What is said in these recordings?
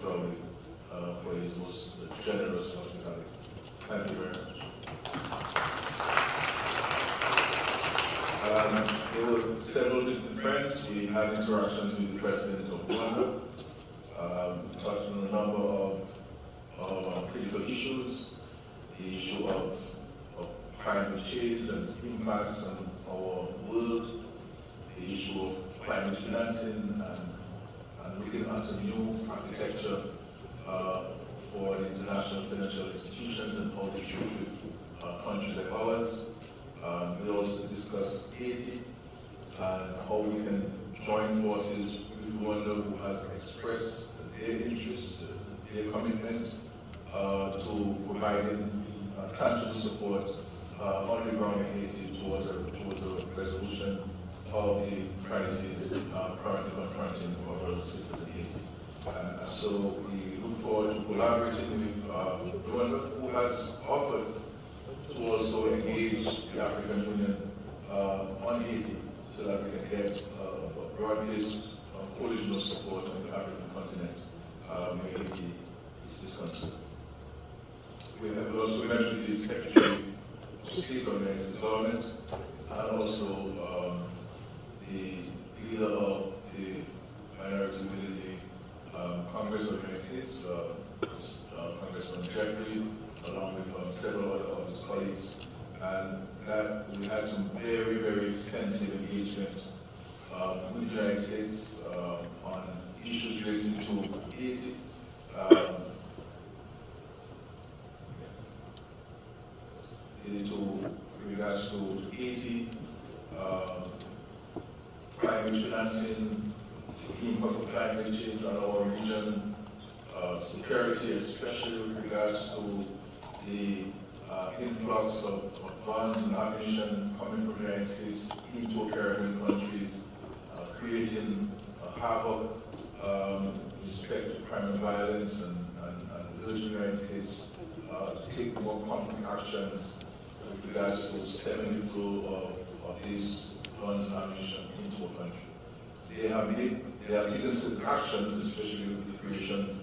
Crowley for his most generous hospitality. Thank you very much. There were several visiting friends. We had interactions with the President of Rwanda. We touched on a number of critical issues, the issue of climate change and its impact on our world, the issue of climate financing, and looking at a new architecture for the international financial institutions and how they treat with countries like ours. We also discussed Haiti and how we can join forces with Rwanda, who has expressed their interest, their commitment to providing tangible support on the ground in Haiti towards a resolution of the crises currently confronting our brothers and sisters in Haiti. So we look forward to collaborating with Rwanda, who has offered to also engage the African Union on Haiti so that we can get a broad-based coalition of support on the African continent where Haiti is concerned. We have also met with the Secretary of State of the United States government and also the leader of the minority within the Congress of the United States, Congressman Jeffrey, along with several other of his colleagues, and that we had some very, very extensive engagement with the United States on issues relating to Haiti, regards to Haiti, climate financing, the impact of climate change on our region, security, especially with regards to the influx of guns and ammunition coming from the United States into Caribbean countries, creating havoc with respect to crime and violence, and urging the United States to take more concrete actions with regards to stemming the flow of these guns and ammunition into our country. They have taken certain actions, especially with the creation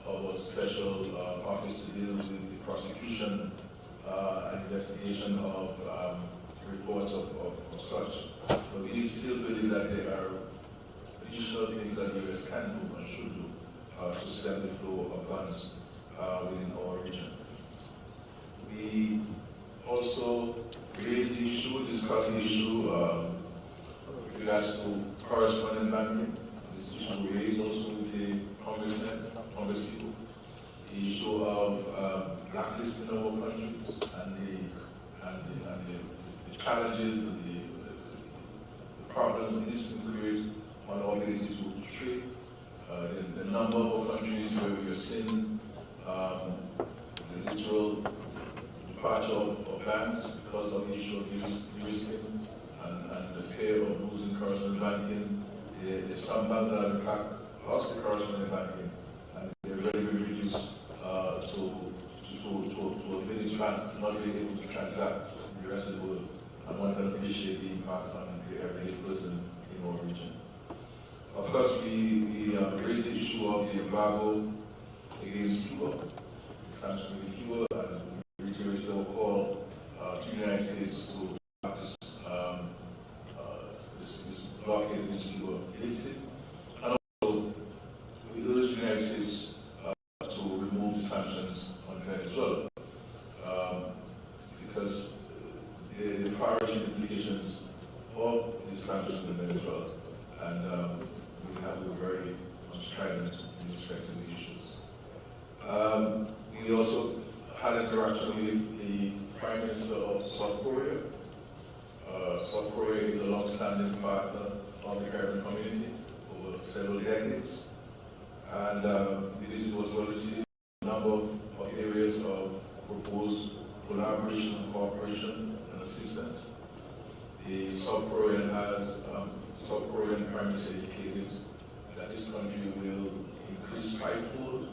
of a special office to deal with the prosecution and investigation of reports of such. But we still believe that there are additional things that the U.S. can do and should do to stem the flow of guns within our region. We also raised the issue, discussed the issue with regards to correspondent banking. This issue we raised also with the congresspeople. The issue of blacklisting of our countries and the challenges and the problems this can create on our ability to trade. The number of countries where we are seeing the literal departure of banks because of the issue of de-risking and the fear of losing correspondent banking. There's some banks that have in fact lost the correspondent banking, and they're very, very reduced to a village bank, not really able to transact in the rest of the world. And one can appreciate the impact on the everyday person in our region. Of course, we raised the issue of the embargo against Cuba, the sanctions against Cuba, and we reiterated our call to the United States to have this blockade against Cuba lifted. And also, we urged the United States to remove the sanctions on Venezuela because the far-reaching implications of these sanctions on Venezuela, and we're very much strident in respect to these issues. We also had interaction with the Prime Minister of South Korea. South Korea is a long-standing partner of the Caribbean community over several decades, and the visit was well received. A number of areas of proposed collaboration and cooperation and assistance. The South Korean Prime Minister indicated that this country will increase fivefold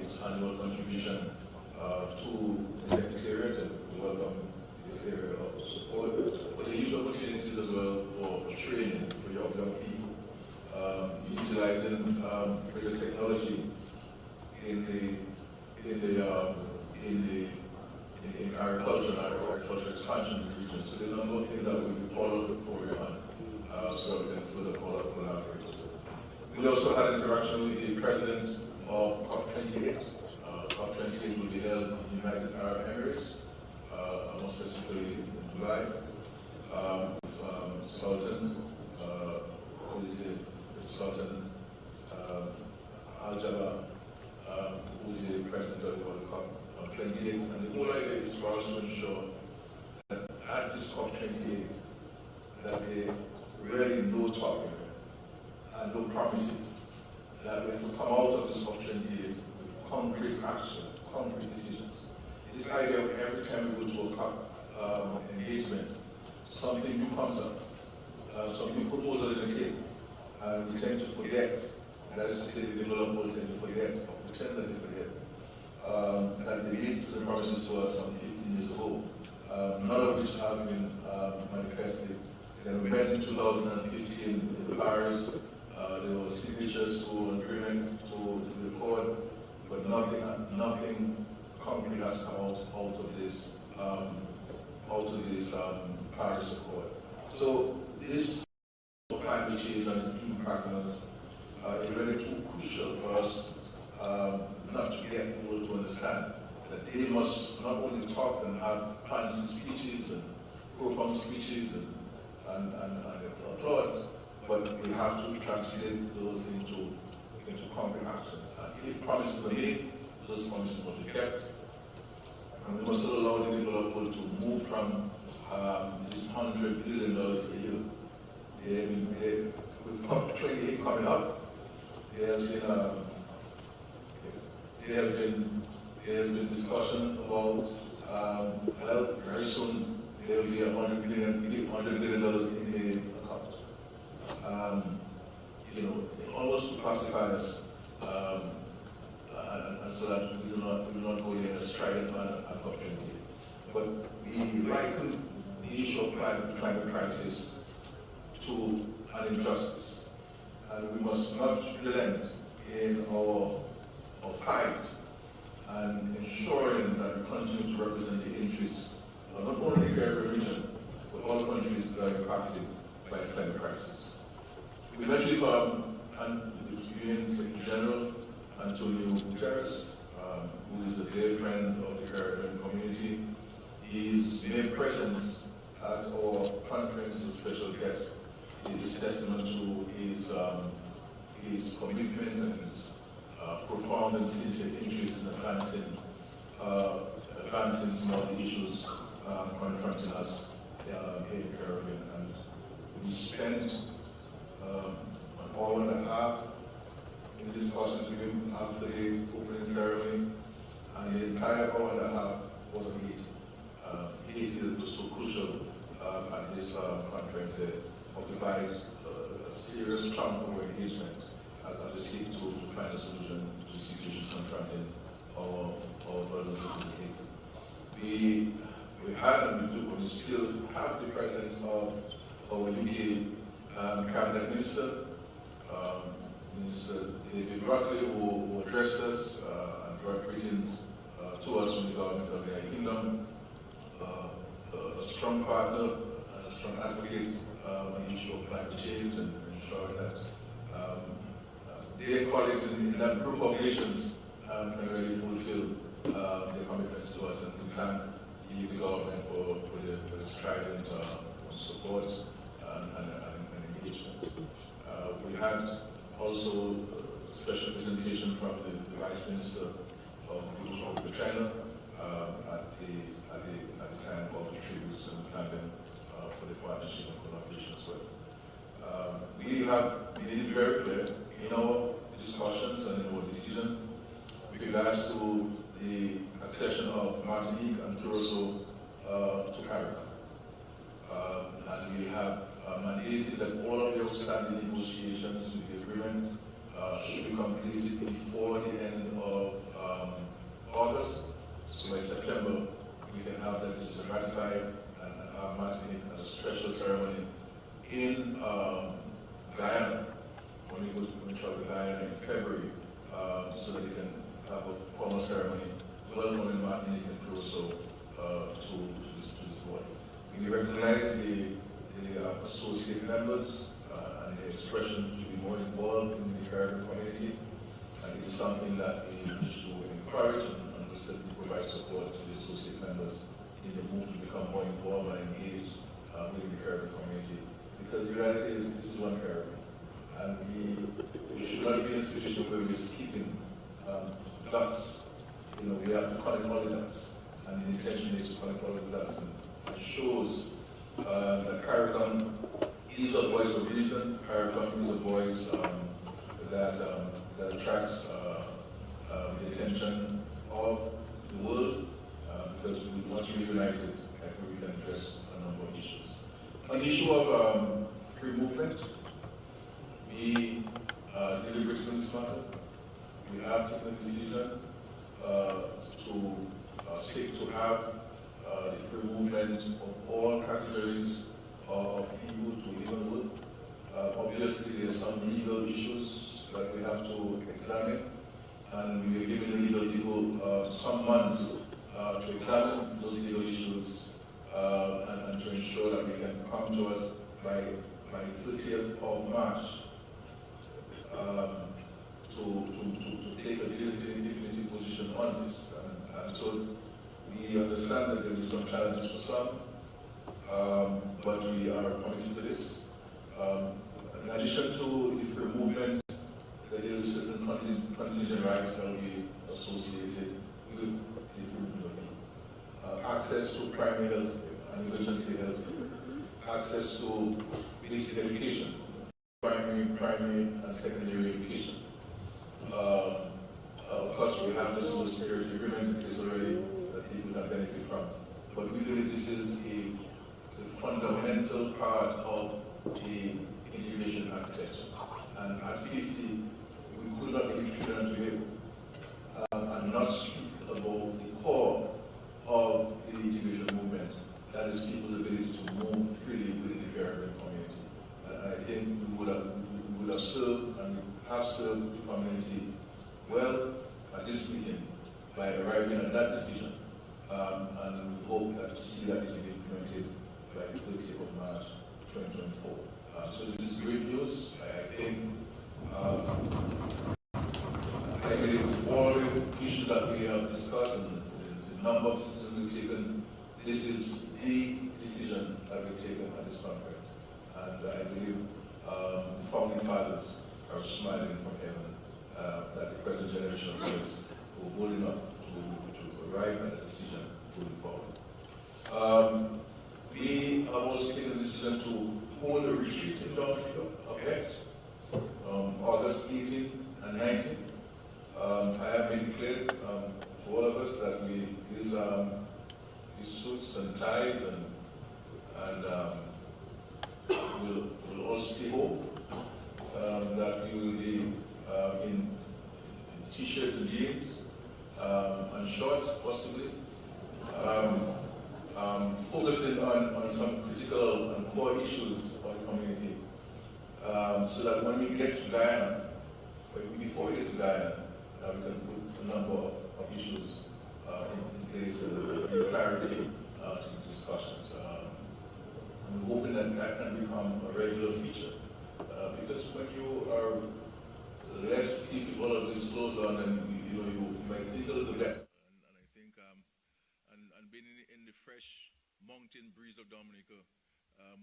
its annual contribution to the Secretariat, and we welcome this area of support. But the huge opportunities as well for training for young people. utilizing greater technology in agriculture and agriculture expansion in the region. So there are a number of things that we will follow before we on, so we can further collaborate. We also had interaction with the president of COP28. COP28 will be held in the United Arab Emirates, more specifically in Dubai. Sultan, who is the Sultan Al-Jabbar, who is the president of the World Cup 28. And the whole idea is for us to ensure that at this COP28, that there really no talking and no promises, that we have to come out of this COP28 with concrete action, concrete decisions. This idea of every time we go to a COP engagement, something new comes up, something proposal in the table, and we tend to forget. That is to say, the developed world tend to forget, or pretend that they forget, that they made the promises to us some 15 years ago, none of which have been manifested. And we met in 2015 in Paris. There were signatures to an agreement to the accord, but nothing concrete has come out of this Paris Accord. So this climate change and its impact on us is really too crucial for us not to get people to understand that they must not only talk and have plans and speeches and profound speeches and thoughts, but we have to translate those into concrete actions. And if promises are made, those promises must be kept. And we must allow the developed world to move from this $100 billion a year. With COP28 coming up, there has been discussion about, well, very soon there will be $100 billion in the account. It almost classifies and so that we do not go in a strident manner at COP28. But we liken the issue of climate crisis to an injustice, and we must not relent in our fight and ensuring that we continue to represent the interests of not only the Caribbean region, but all countries that are impacted by the climate crisis. We met with the UN Secretary General Antonio Guterres, who is a dear friend of the Caribbean community. His mere presence at our conference as a special guest is testament to his commitment and his profound and sincere interest in advancing some of the issues confronting us here in the Caribbean. And we spent an hour and a half in discussions with him after the opening ceremony, and the entire hour and a half was on Haiti. Haiti was so crucial at this conference. They occupied a serious chunk of our engagement as we seek to find a solution to the situation confronting our brothers and sisters in Haiti. We had and we still have the presence of our UK cabinet minister, Minister David Brockley, who addressed us and brought greetings to us from the government of the United Kingdom, a strong partner and a strong advocate on the issue of climate change and ensuring that their colleagues in that group of nations can really fulfill their commitments to us, and we thank the government for the strident support and engagement. We had also a special presentation from the Vice Minister of the People's Republic of China at the time of the tributes, and we thank them for the partnership and collaboration as well. We have made it very clear in our discussions and in our decision with regards to the accession of Martinique and Curaçao to CARICOM. And we have mandated that all of the outstanding negotiations with the agreement should be completed before the end of August. So by September, we can have that decision ratified and have Martinique as a special ceremony in Guyana when we so that they can have a formal ceremony welcoming Martinique and Curaçao to this board. We recognize the associate members and the expression to be more involved in the Caribbean community, and it is something that we wish to encourage and we certainly provide support to the associate members in the move to become more involved and engaged within the Caribbean community. Because the reality is, this is one Caribbean, and we should not be in a situation where we're skipping ducks. You know, we have to connect all the ducks, and the intention is to connect all the ducks. And it shows that CARICOM is a voice of reason. CARICOM is a voice that attracts the attention of the world, because once we're united, I think we can address a number of issues. On the issue of free movement, we deliberated on this matter. We have taken a decision to seek to have the free movement of all categories of people to live and work. Obviously, there are some legal issues that we have to examine, and we are giving the legal people some months to examine those legal issues and to ensure that we can come to us by 30th of March to take a definitive position on this. And so we understand that there will be some challenges for some, but we are committed to this. In addition to the free movement, there is certain contingent rights that will be associated with the free movement. Access to primary health and emergency health, access to basic education, primary and secondary education. Of course, we have the social security agreement in place already that people can benefit from. But we believe this is a fundamental part of the integration architecture. And at 50, we could not leave children to live and not speak about the core of the integration movement, that is people's ability to move freely within the Caribbean community. And I think we would have served and have served the community well at this meeting by arriving at that decision, and we hope that to see that it will be implemented by the 30th of March 2024. So this is great news. I think I believe with all the issues that we have discussed and the number of decisions we've taken, this is the decision that we've taken at this conference. And I believe the founding fathers are smiling from heaven that the present generation of leaders were bold enough to arrive at a decision moving forward. We have also taken the decision to hold a retreat in Dominica of Heads, August 18 and 19. I have been clear to all of us that these suits and ties and will all stay home, that we will be in t-shirts and jeans and shorts possibly, focusing on some critical and core issues of the community, so that when we get to Guyana, before we get to Guyana, we can put a number of issues in place and clarity to the discussions. I'm hoping that can become a regular feature, because when you are less stiff with all of this clothes on, and you might think a little better. And I think, and being in the fresh mountain breeze of Dominica,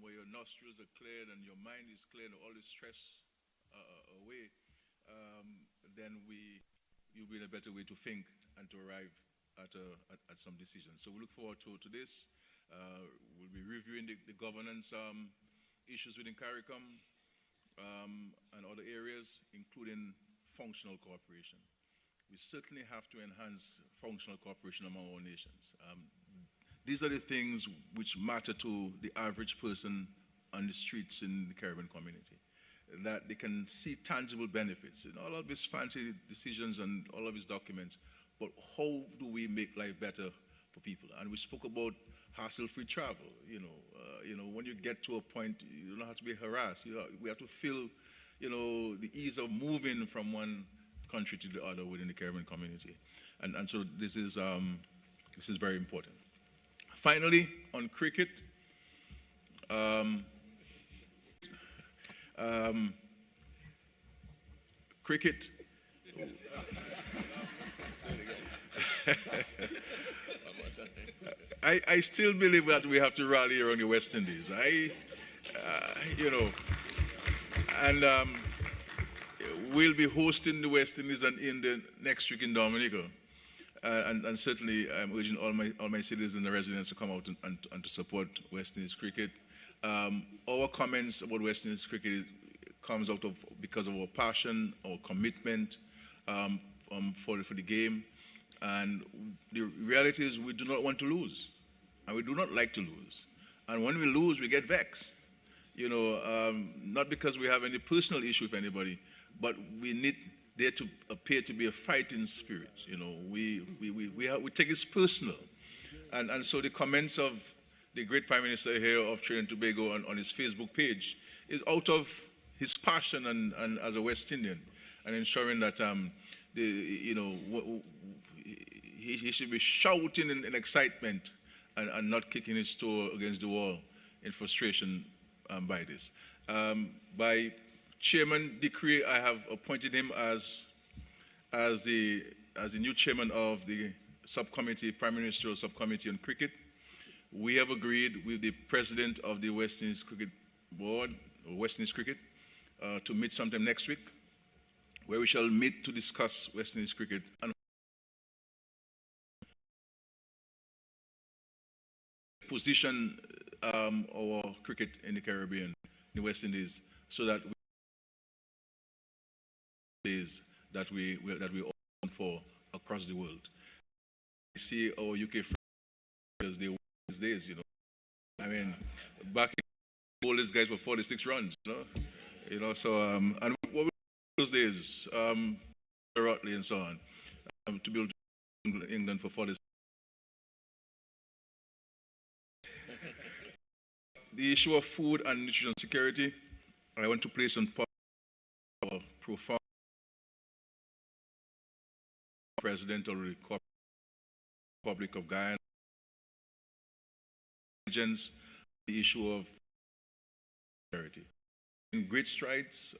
where your nostrils are cleared and your mind is cleared and all the stress away, then you'll be in a better way to think and to arrive at some decisions. So we look forward to this. We'll be reviewing the governance issues within CARICOM and other areas, including functional cooperation. We certainly have to enhance functional cooperation among our nations. These are the things which matter to the average person on the streets in the Caribbean community, that they can see tangible benefits in all of these fancy decisions and all of these documents, but how do we make life better for people? And we spoke about hassle-free travel. When you get to a point, you don't have to be harassed. We have to feel, the ease of moving from one country to the other within the Caribbean community. And so this is very important. Finally, on cricket, cricket. I still believe that we have to rally around the West Indies. We'll be hosting the West Indies in the next week in Dominica. And certainly I'm urging all my citizens and residents to come out and to support West Indies cricket. Our comments about West Indies cricket comes out of because of our passion, our commitment for the game. And the reality is we do not want to lose, and we do not like to lose. And when we lose, we get vexed. Not because we have any personal issue with anybody, but we need there to appear to be a fighting spirit. We take it personal. And so the comments of the great Prime Minister here of Trinidad and Tobago on his Facebook page is out of his passion and as a West Indian, and ensuring that he should be shouting in excitement and not kicking his toe against the wall in frustration by this. By Chairman decree, I have appointed him as the new chairman of the subcommittee, Prime Ministerial Subcommittee on Cricket. We have agreed with the president of the West Indies Cricket Board, or West Indies Cricket, to meet sometime next week, where we shall meet to discuss West Indies cricket and position our cricket in the Caribbean, the West Indies, so that we own for across the world. We see our UK friends these days, I mean, back in all these guys were 46 runs, so and what we those days, Rotley and so on, to build England for 46. The issue of food and nutrition security, I want to place on our profound President of the Republic of Guyana, the issue of security. In great strides,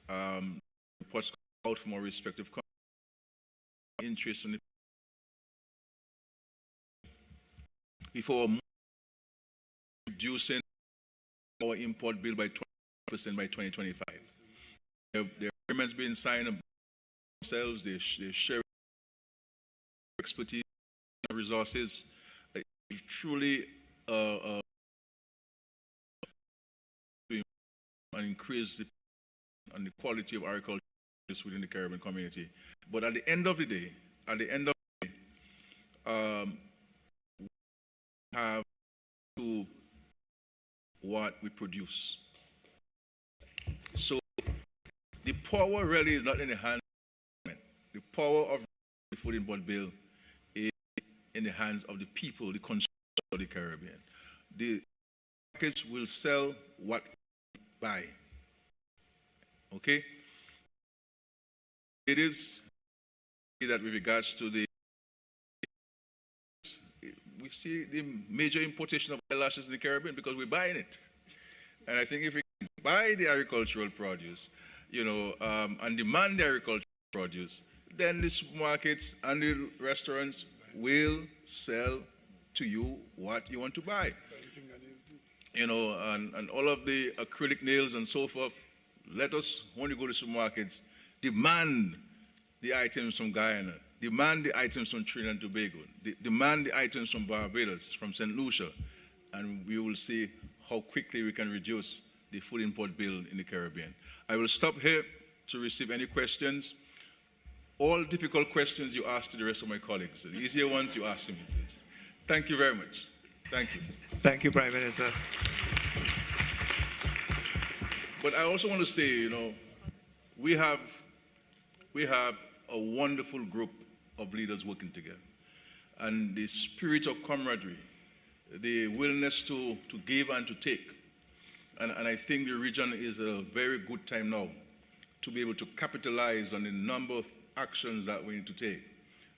reports come out from our respective interests in if our reducing our import bill by 20% by 2025. The agreements being signed themselves, they share expertise and resources. Truly and increase the quality of agriculture within the Caribbean community. But at the end of the day, we have to what we produce. So the power really is not in the hands of the government. The power of the food import bill is in the hands of the people, the consumers of the Caribbean. The markets will sell what we buy. Okay? It is that with regards to we see the major importation of eyelashes in the Caribbean because we're buying it. And I think if we buy the agricultural produce, and demand the agricultural produce, then the supermarkets and the restaurants will sell to you what you want to buy. And all of the acrylic nails and so forth, let us, when you go to supermarkets, demand the items from Guyana, demand the items from Trinidad and Tobago, demand the items from Barbados, from St. Lucia, and we will see how quickly we can reduce the food import bill in the Caribbean. I will stop here to receive any questions. All difficult questions you ask to the rest of my colleagues. The easier ones you ask to me, please. Thank you very much. Thank you. Thank you, Prime Minister. But I also want to say, we have a wonderful group of leaders working together. And the spirit of camaraderie, the willingness to give and to take. And I think the region is a very good time now to be able to capitalize on the number of actions that we need to take.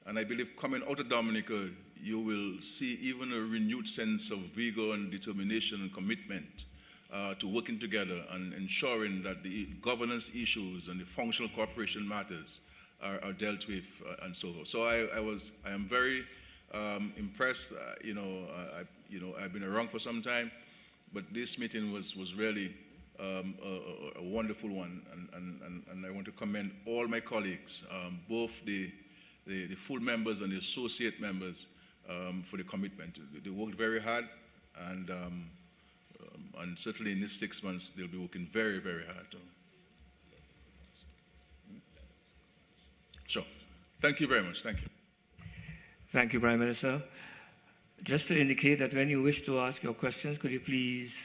And I believe coming out of Dominica, you will see even a renewed sense of vigor and determination and commitment to working together and ensuring that the governance issues and the functional cooperation matters are dealt with and so forth. So I am very impressed. I've been around for some time, but this meeting was really a wonderful one, and I want to commend all my colleagues, both the full members and the associate members, for the commitment. They worked very hard, and certainly in these 6 months, they'll be working very, very hard. Sure. Thank you very much. Thank you. Thank you, Prime Minister. Just to indicate that when you wish to ask your questions, could you please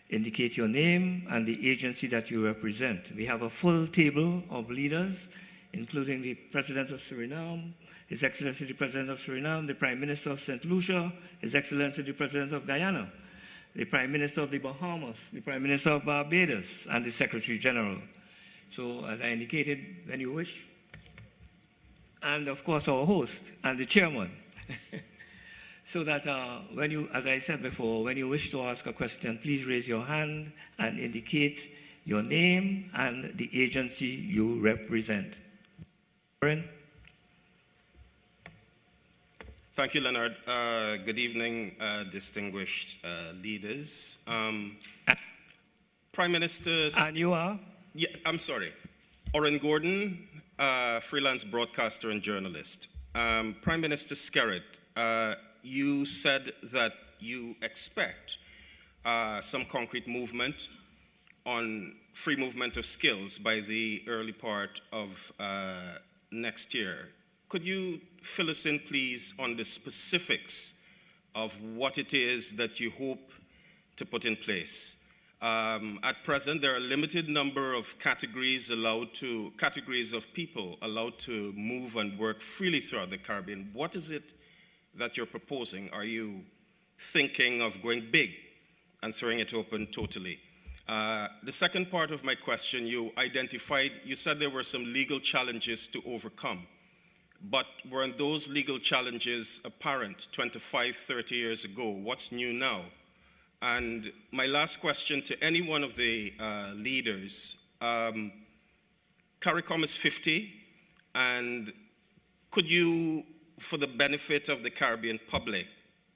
indicate your name and the agency that you represent. We have a full table of leaders, including the President of Suriname, His Excellency the President of Suriname, the Prime Minister of St. Lucia, His Excellency the President of Guyana, the Prime Minister of the Bahamas, the Prime Minister of Barbados, and the Secretary General. So, as I indicated, when you wish. And, of course, our host and the chairman. So that when you, as I said before, when you wish to ask a question, please raise your hand and indicate your name and the agency you represent. Aaron? Thank you, Leonard. Good evening, distinguished leaders. Prime Minister... And you are? Yeah, I'm sorry. Oren Gordon, freelance broadcaster and journalist. Prime Minister Skerrit, you said that you expect some concrete movement on free movement of skills by the early part of next year. Could you fill us in, please, on the specifics of what it is that you hope to put in place? At present, there are a limited number of categories of people allowed to move and work freely throughout the Caribbean. What is it that you're proposing? Are you thinking of going big and throwing it open totally? The second part of my question, you said there were some legal challenges to overcome. But weren't those legal challenges apparent 25, 30 years ago? What's new now? And my last question to any one of the leaders, CARICOM is 50, and could you, for the benefit of the Caribbean public,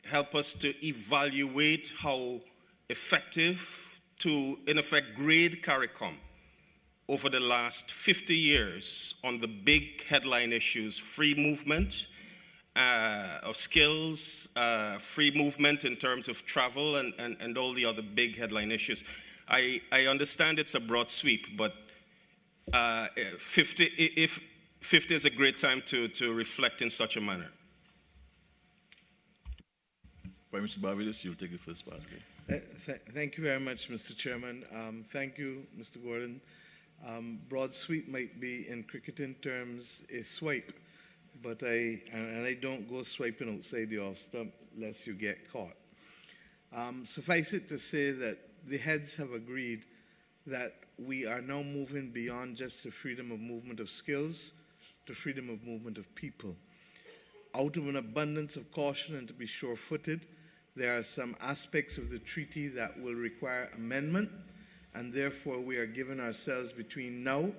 help us to evaluate how effective to, in effect, grade CARICOM over the last 50 years on the big headline issues: free movement of skills, free movement in terms of travel, and all the other big headline issues. I understand it's a broad sweep, but 50 is a great time to reflect in such a manner. Prime Minister Barbados, you'll take the first part. Thank you very much, Mr. Chairman. Thank you, Mr. Gordon. Broad sweep might be, in cricketing terms, a swipe, but I don't go swiping outside the off stump lest you get caught. Suffice it to say that the heads have agreed that we are now moving beyond just the freedom of movement of skills to freedom of movement of people. Out of an abundance of caution and to be sure-footed, there are some aspects of the treaty that will require amendment, and therefore we are giving ourselves between now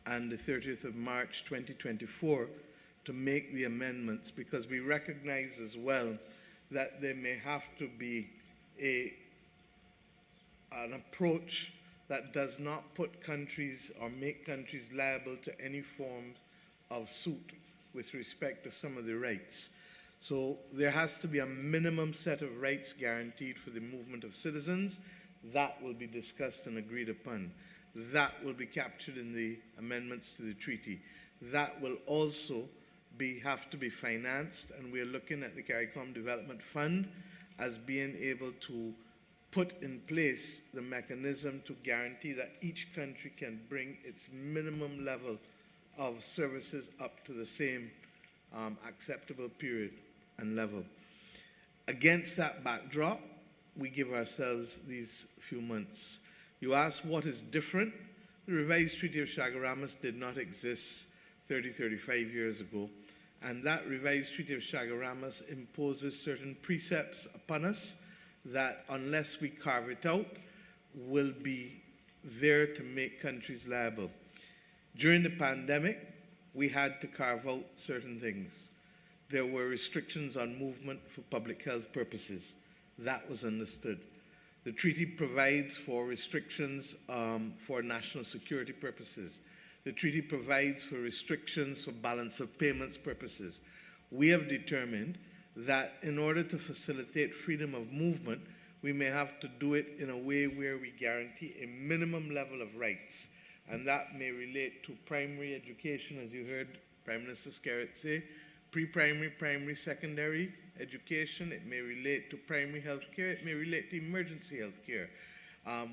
and the 30th of March 2024 to make the amendments, because we recognize as well that there may have to be an approach that does not put countries or make countries liable to any form of suit with respect to some of the rights. So there has to be a minimum set of rights guaranteed for the movement of citizens. That will be discussed and agreed upon. That will be captured in the amendments to the treaty. That will also have to be financed, and we're looking at the CARICOM Development Fund as being able to put in place the mechanism to guarantee that each country can bring its minimum level of services up to the same acceptable period and level. Against that backdrop, we give ourselves these few months. You ask what is different? The revised Treaty of Chaguaramas did not exist 30, 35 years ago. And that revised Treaty of Chaguaramas imposes certain precepts upon us that, unless we carve it out, will be there to make countries liable. During the pandemic, we had to carve out certain things. There were restrictions on movement for public health purposes. That was understood. The treaty provides for restrictions for national security purposes. The treaty provides for restrictions for balance of payments purposes. We have determined that in order to facilitate freedom of movement, we may have to do it in a way where we guarantee a minimum level of rights. And that may relate to primary education, as you heard Prime Minister Skerritt say, pre-primary, primary, secondary education. It may relate to primary health care. It may relate to emergency health care.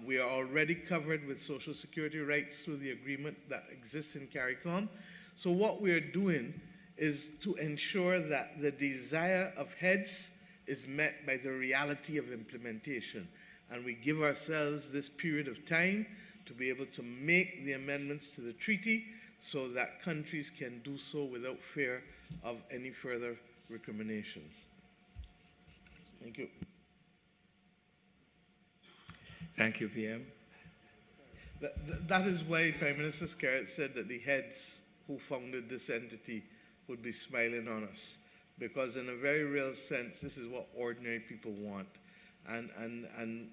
We are already covered with Social Security rights through the agreement that exists in CARICOM. So what we are doing is to ensure that the desire of heads is met by the reality of implementation. And we give ourselves this period of time to be able to make the amendments to the treaty so that countries can do so without fear of any further recriminations. Thank you. Thank you, PM. That is why Prime Minister Skerritt said that the heads who founded this entity would be smiling on us, because in a very real sense, this is what ordinary people want. And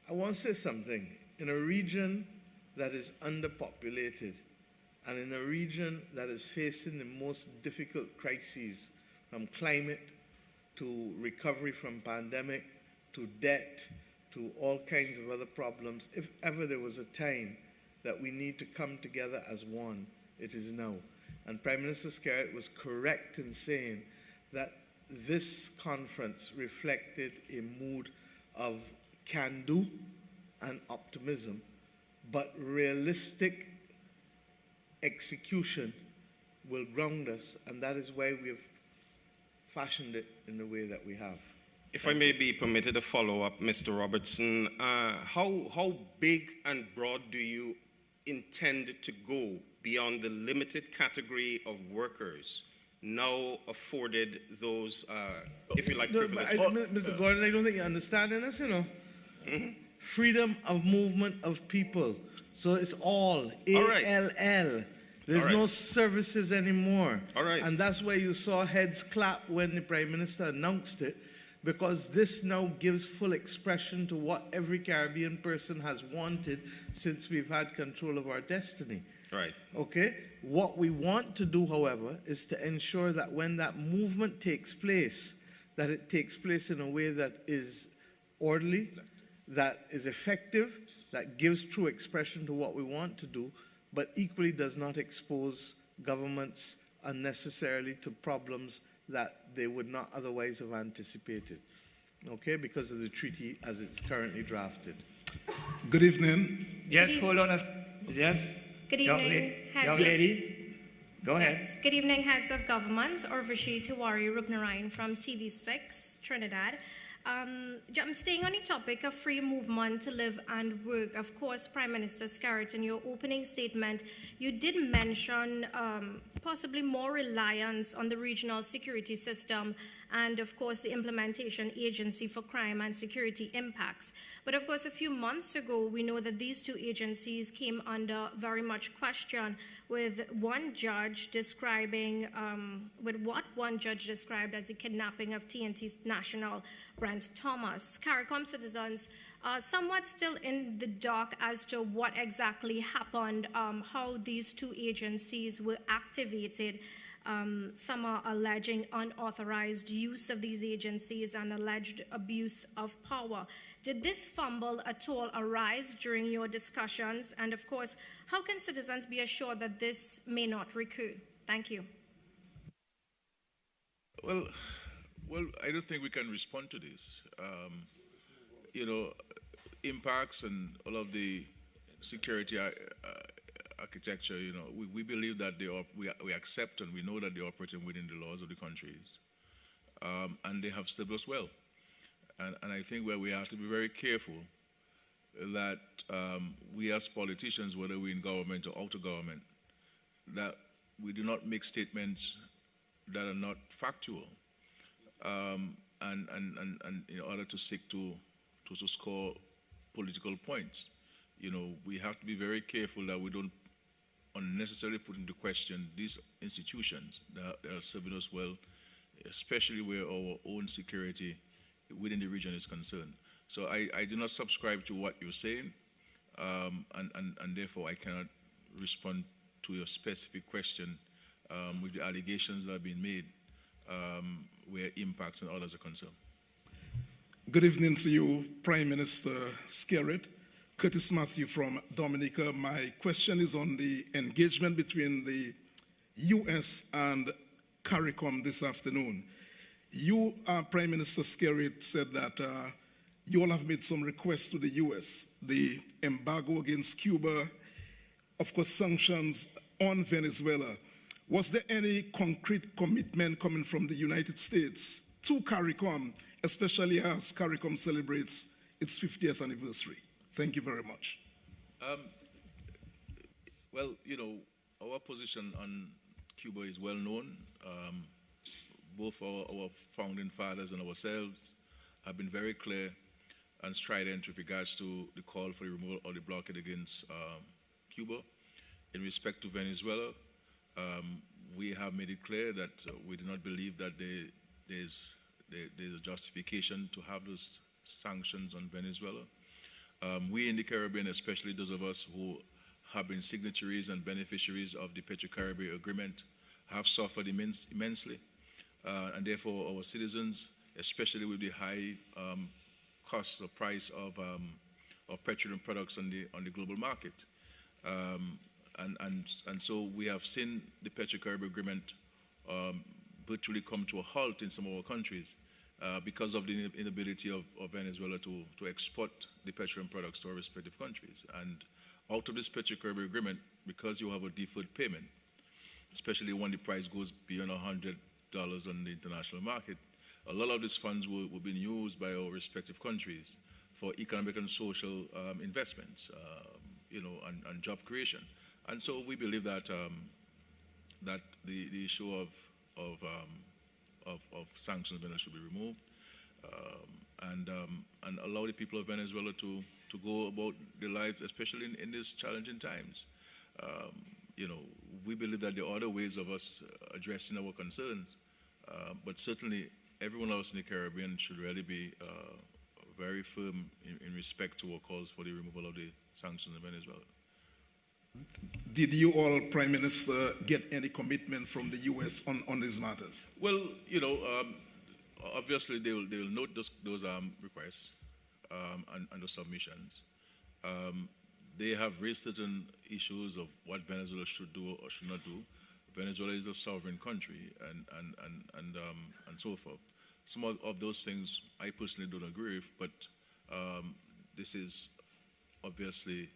I want to say something. In a region that is underpopulated, and in a region that is facing the most difficult crises, from climate to recovery from pandemic to debt to all kinds of other problems, if ever there was a time that we need to come together as one, it is now. And Prime Minister Skerritt was correct in saying that this conference reflected a mood of can-do and optimism, but realistic execution will ground us, and that is why we have fashioned it in the way that we have. If I may be permitted a follow-up, Mr. Robertson, how big and broad do you intend to go beyond the limited category of workers now afforded those, if you like, privileges? Mr. Gordon, I don't think you're understanding us, you know. Freedom of movement of people. So it's all, A-L-L. There's no services anymore. All right. And that's why you saw heads clap when the Prime Minister announced it, because this now gives full expression to what every Caribbean person has wanted since we've had control of our destiny. Right. Okay? What we want to do, however, is to ensure that when that movement takes place, that it takes place in a way that is orderly, that is effective, that gives true expression to what we want to do, but equally does not expose governments unnecessarily to problems that they would not otherwise have anticipated, okay, because of the treaty as it's currently drafted. Good evening. Yes, hold on. Yes. Good Young evening, lady, go ahead. Yes. Good evening, heads of governments. Orvashi Tiwari Rupnarayan from TV6, Trinidad. I'm staying on the topic of free movement to live and work. Of course, Prime Minister Skerritt, in your opening statement, you did mention possibly more reliance on the regional security system and, of course, the implementation agency for crime and security impacts. But, of course, a few months ago, we know that these two agencies came under very much question with one judge describing, with what one judge described as the kidnapping of TNT national Brent Thomas. CARICOM citizens are somewhat still in the dark as to what exactly happened, how these two agencies were activated. Some are alleging unauthorized use of these agencies and alleged abuse of power. Did this fumble at all arise during your discussions? And of course, how can citizens be assured that this may not recur? Thank you. Well, I don't think we can respond to this. Impacts and all of the security architecture, we believe that we accept and we know that they're operating within the laws of the countries. And they have stood us well. And I think where we have to be very careful that we as politicians, whether we're in government or out of government, that we do not make statements that are not factual, and in order to seek to score political points. You know, we have to be very careful that we don't unnecessarily put into question these institutions that are serving us well, especially where our own security within the region is concerned. So I do not subscribe to what you're saying, and therefore I cannot respond to your specific question with the allegations that have been made where impacts and others are concerned. Good evening to you, Prime Minister Skerrit. Curtis Matthew from Dominica. My question is on the engagement between the U.S. and CARICOM this afternoon. You, Prime Minister Skerrit, said that you all have made some requests to the U.S. The embargo against Cuba, of course, sanctions on Venezuela. Was there any concrete commitment coming from the United States to CARICOM, especially as CARICOM celebrates its 50th anniversary? Thank you very much. Well, you know, our position on Cuba is well known. Both our founding fathers and ourselves have been very clear and strident with regards to the call for the removal of the blockade against Cuba. In respect to Venezuela, we have made it clear that we do not believe that there's a justification to have those sanctions on Venezuela. We in the Caribbean, especially those of us who have been signatories and beneficiaries of the Petro-Caribbean Agreement, have suffered immensely. And therefore our citizens, especially with the high cost or price of petroleum products on the global market. And so we have seen the Petro-Caribbean Agreement virtually come to a halt in some of our countries because of the inability of Venezuela to export the petroleum products to our respective countries. And out of this Petro-Caribbean Agreement, because you have a deferred payment, especially when the price goes beyond $100 on the international market, a lot of these funds will be used by our respective countries for economic and social investments, you know, and job creation. And so we believe that that the issue of sanctions on Venezuela should be removed, and allow the people of Venezuela to go about their lives, especially in these challenging times. You know, we believe that there are other ways of us addressing our concerns, but certainly everyone else in the Caribbean should really be very firm in respect to our calls for the removal of the sanctions in Venezuela. Did you all, Prime Minister, get any commitment from the U.S. on these matters? Well, you know, obviously they will note those requests and the submissions. They have raised certain issues of what Venezuela should do or should not do. Venezuela is a sovereign country, and so forth. Some of those things I personally don't agree with, but this is obviously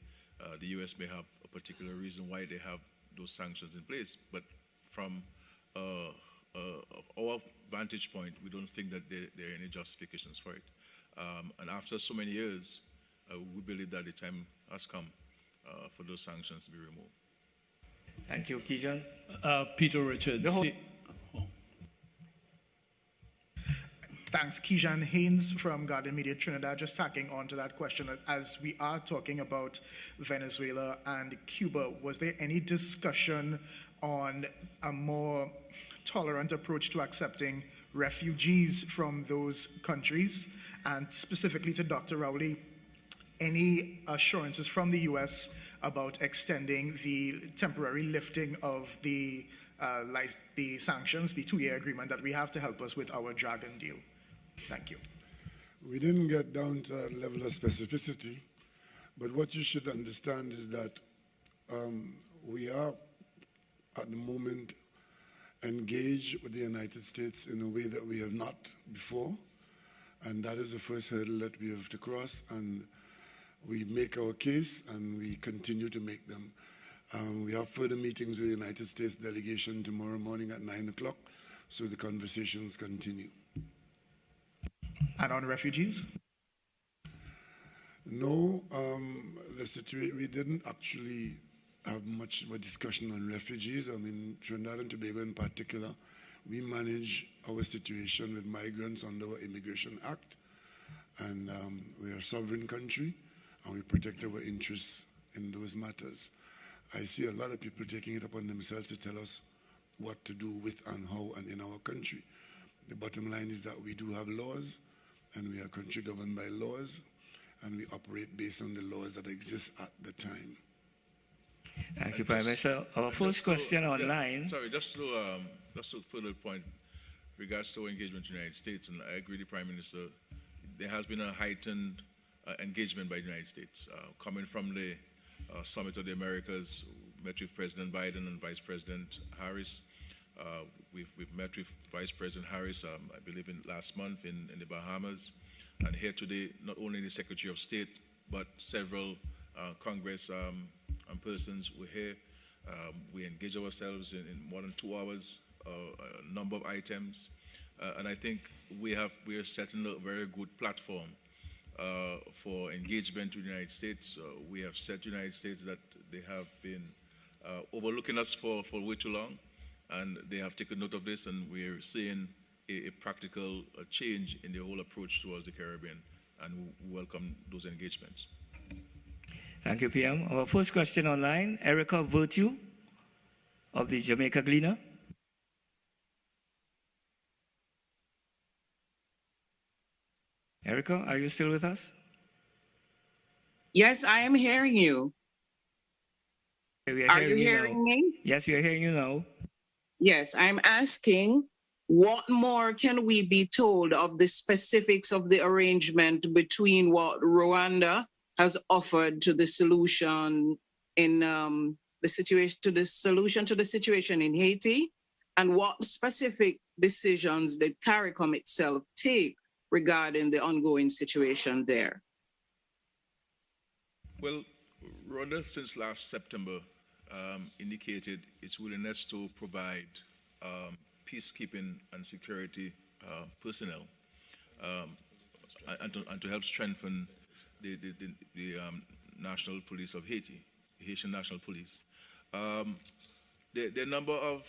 the U.S. may have a particular reason why they have those sanctions in place, but from our vantage point, we don't think that there are any justifications for it. And after so many years, we believe that the time has come for those sanctions to be removed. Thank you. Kijan? Peter Richards. Thanks. Kijan Haynes from Guardian Media Trinidad. Just tacking on to that question, as we are talking about Venezuela and Cuba, was there any discussion on a more tolerant approach to accepting refugees from those countries? And specifically to Dr. Rowley, any assurances from the U.S. about extending the temporary lifting of the sanctions, the 2-year agreement that we have to help us with our Dragon deal? Thank you. We didn't get down to that level of specificity, but what you should understand is that we are, at the moment, engaged with the United States in a way that we have not before, and that is the first hurdle that we have to cross, and we make our case, and we continue to make them. We have further meetings with the United States delegation tomorrow morning at 9 o'clock, so the conversations continue. And on refugees? No, the situation, we didn't actually have much of a discussion on refugees. I mean, Trinidad and Tobago in particular, we manage our situation with migrants under our Immigration Act, and we are a sovereign country, and we protect our interests in those matters. I see a lot of people taking it upon themselves to tell us what to do with and how and in our country. The bottom line is that we do have laws, and we are a country governed by laws, and we operate based on the laws that exist at the time. Thank you, Prime Minister. Our first question online. Sorry, just to further point, regards to our engagement with the United States, and I agree with the Prime Minister, there has been a heightened engagement by the United States. Coming from the Summit of the Americas, met with President Biden and Vice President Harris. We've met with Vice President Harris, I believe, last month in the Bahamas. And here today, not only the Secretary of State, but several Congress and persons were here. We engage ourselves in more than 2 hours, a number of items. And I think we are setting a very good platform for engagement with the United States. We have said to the United States that they have been overlooking us for way too long, and they have taken note of this, and we're seeing a practical change in the whole approach towards the Caribbean, and we welcome those engagements. Thank you, PM. Our first question online, Erica Virtue of the Jamaica Gleaner. Erica, are you still with us? Yes, I am hearing you. Are you hearing me? Yes, we are hearing you now. Yes, I'm asking, what more can we be told of the specifics of the arrangement between what Rwanda has offered to the solution in the situation in Haiti, and what specific decisions did CARICOM itself take regarding the ongoing situation there? Well, Rwanda, since last September, indicated its willingness to provide peacekeeping and security personnel and to help strengthen the National Police of Haiti, the Haitian National Police. There are a number of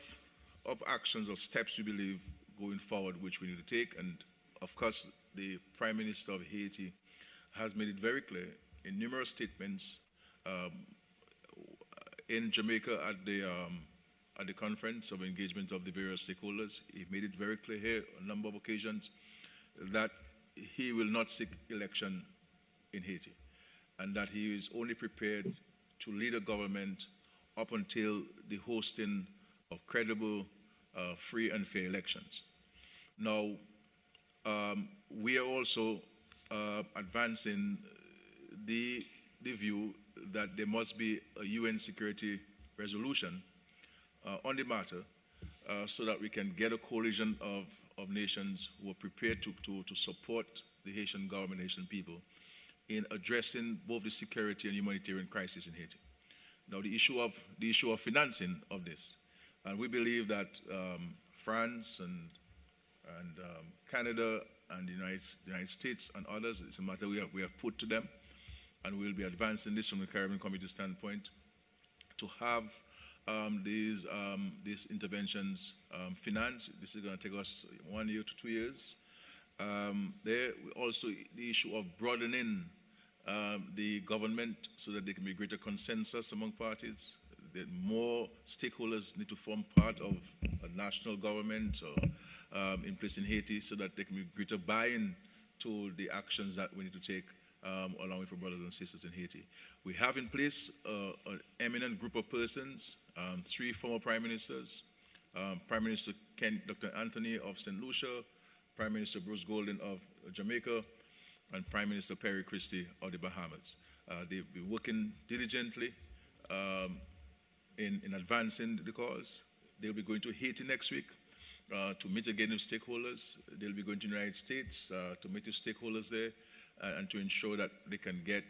actions or steps we believe going forward which we need to take, and of course the Prime Minister of Haiti has made it very clear in numerous statements in Jamaica at the conference of engagement of the various stakeholders. He made it very clear here on a number of occasions that he will not seek election in Haiti, and that he is only prepared to lead a government up until the hosting of credible, free and fair elections. Now, we are also advancing the view that there must be a UN security resolution on the matter so that we can get a coalition of nations who are prepared to support the Haitian government, Haitian people, in addressing both the security and humanitarian crisis in Haiti. Now, the issue of financing of this, and we believe that France and Canada and the United States and others, it's a matter we have put to them, and we'll be advancing this from the Caribbean Committee standpoint to have these interventions financed. This is going to take us 1 year to 2 years. There also the issue of broadening the government so that there can be greater consensus among parties. That more stakeholders need to form part of a national government or in place in Haiti so that there can be greater buy-in to the actions that we need to take along with our brothers and sisters in Haiti. We have in place an eminent group of persons, 3 former prime ministers, Prime Minister Dr. Anthony of St. Lucia, Prime Minister Bruce Golden of Jamaica, and Prime Minister Perry Christie of the Bahamas. They've been working diligently in advancing the cause. They'll be going to Haiti next week to meet again with stakeholders. They'll be going to the United States to meet with stakeholders there and to ensure that they can get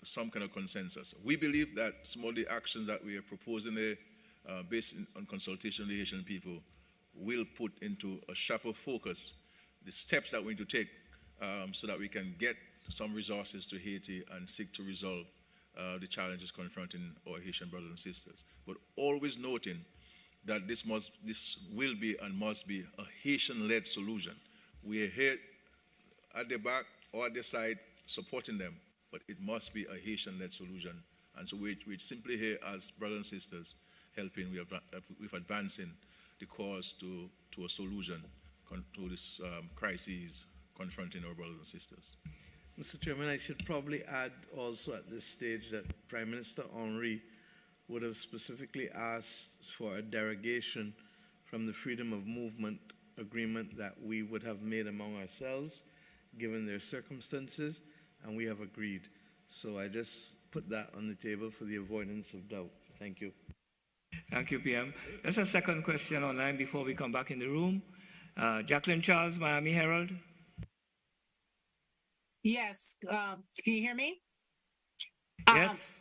some kind of consensus. We believe that some of the actions that we are proposing there, based on consultation with the Haitian people, will put into a sharper focus the steps that we need to take so that we can get some resources to Haiti and seek to resolve the challenges confronting our Haitian brothers and sisters. But always noting that this will be and must be a Haitian-led solution. We are here at the back or at the side supporting them, but it must be a Haitian-led solution. And so we're simply here as brothers and sisters helping with advancing the cause to a solution to this crisis confronting our brothers and sisters. Mr. Chairman, I should probably add also at this stage that Prime Minister Henry would have specifically asked for a derogation from the freedom of movement agreement that we would have made among ourselves, given their circumstances, and we have agreed. So I just put that on the table for the avoidance of doubt. Thank you. Thank you, PM. There's a second question online before we come back in the room. Jacqueline Charles, Miami Herald. Yes. Can you hear me? Yes.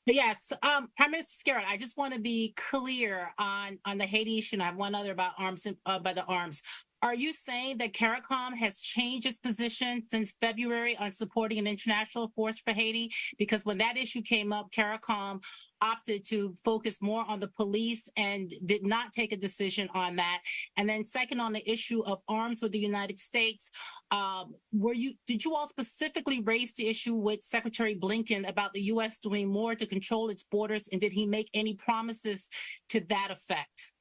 Yes. Prime Minister Scarrett, I just want to be clear on the Haiti issue. And I have one other about arms, by the arms. Are you saying that CARICOM has changed its position since February on supporting an international force for Haiti? Because when that issue came up, CARICOM opted to focus more on the police and did not take a decision on that. And then second, on the issue of arms with the United States, did you all specifically raise the issue with Secretary Blinken about the U.S. doing more to control its borders? And did he make any promises to that effect?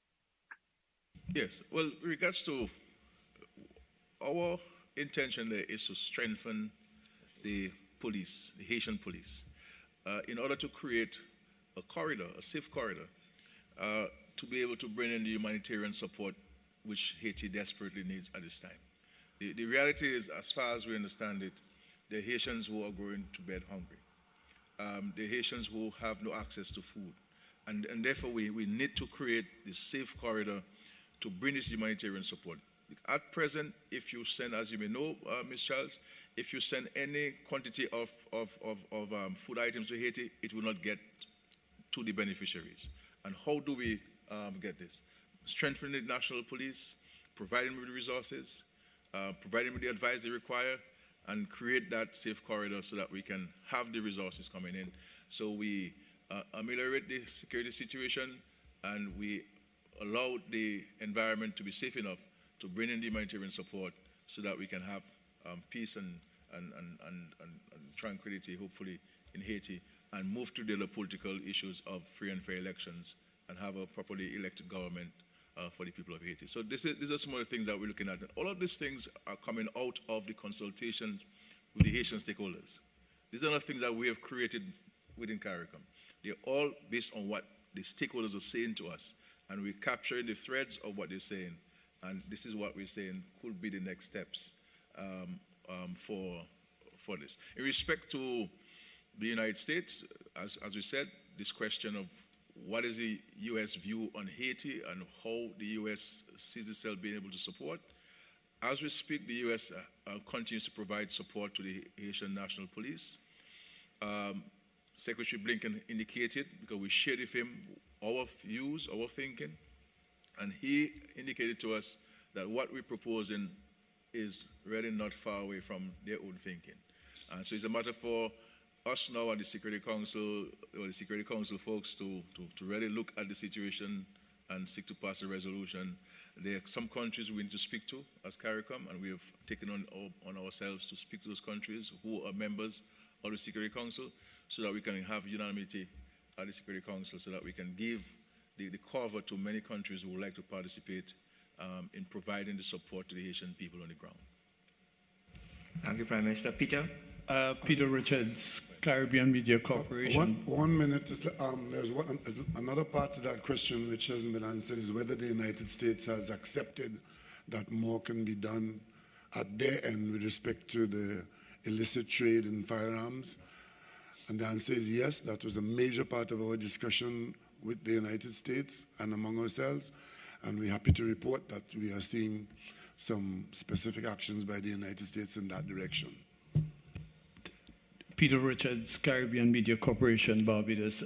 Yes. Well, in regards to our intention there is to strengthen the police, the Haitian police, in order to create a corridor, a safe corridor, to be able to bring in the humanitarian support which Haiti desperately needs at this time. The reality is, as far as we understand it, the Haitians who are going to bed hungry, the Haitians who have no access to food, and therefore we need to create this safe corridor to bring this humanitarian support. At present, if you send, as you may know, Ms. Charles, if you send any quantity of food items to Haiti, it will not get to the beneficiaries. And how do we get this? Strengthening the national police, providing them with the resources, providing them with the advice they require, and create that safe corridor so that we can have the resources coming in. So we ameliorate the security situation and we allow the environment to be safe enough to bring in the humanitarian support so that we can have peace and tranquility, hopefully, in Haiti, and move to the other political issues of free and fair elections and have a properly elected government for the people of Haiti. So these are some of the things that we're looking at. And all of these things are coming out of the consultations with the Haitian stakeholders. These are not things that we have created within CARICOM. They're all based on what the stakeholders are saying to us, and we're capturing the threads of what they're saying. And this is what we're saying could be the next steps for this. In respect to the United States, as we said, this question of what is the U.S. view on Haiti and how the U.S. sees itself being able to support. As we speak, the U.S. continues to provide support to the Haitian National Police. Secretary Blinken indicated, because we shared with him our views, our thinking, and he indicated to us that what we're proposing is really not far away from their own thinking. And so it's a matter for us now and the Security Council, or the Security Council folks to really look at the situation and seek to pass a resolution. There are some countries we need to speak to as CARICOM, and we have taken on ourselves to speak to those countries who are members of the Security Council so that we can have unanimity at the Security Council so that we can give the cover to many countries who would like to participate in providing the support to the Haitian people on the ground. Thank you, Prime Minister. Peter? Peter Richards, Caribbean Media Corporation. One minute. There's another part to that question which hasn't been answered, is whether the United States has accepted that more can be done at their end with respect to the illicit trade in firearms. And the answer is yes. That was a major part of our discussion with the United States and among ourselves. And we're happy to report that we are seeing some specific actions by the United States in that direction. Peter Richards, Caribbean Media Corporation, Barbados.